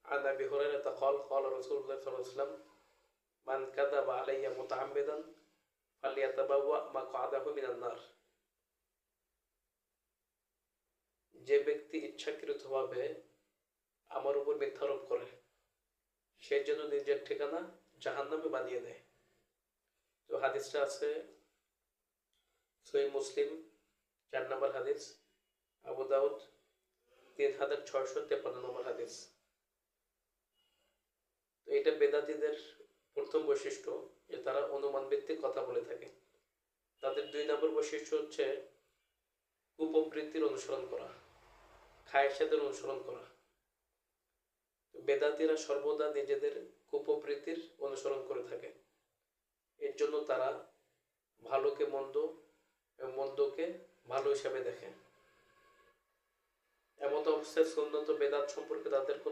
عن أبي هريرة قال قال رسول الله صلى الله عليه وسلم من كذب علي متعمدا فليتبوأ مقعده من النار। যে ব্যক্তি ইচ্ছাকৃতভাবে আমার উপর মিথ্যারোপ করে সে যেন নিজের ঠিকানা জাহান্নামে বানিয়ে দেয়। তো হাদিসটা আছে সহিহ মুসলিম 4 নম্বর হাদিস, আবু দাউদ 3653 নম্বর হাদিস। তো এটা বেদাতীদের প্রথম বৈশিষ্ট্য যে তারা অনুমান ভিত্তিক কথা বলে থাকে। তাদের 2 নম্বর বৈশিষ্ট্য হচ্ছে কুপ্রবৃত্তির অনুসরণ করা, খায়েশাতের অনুসরণ করা। বেদাতীরা সর্বদা নিজেদের কুপ্রবৃত্তির অনুসরণ করে থাকে। এর জন্য তারা ভালোকে মন্দ এবং মন্দকে ভালো হিসাবে দেখে। এমত অবস্থায় সুন্নত বেদাত সম্পর্কে তাদের কোন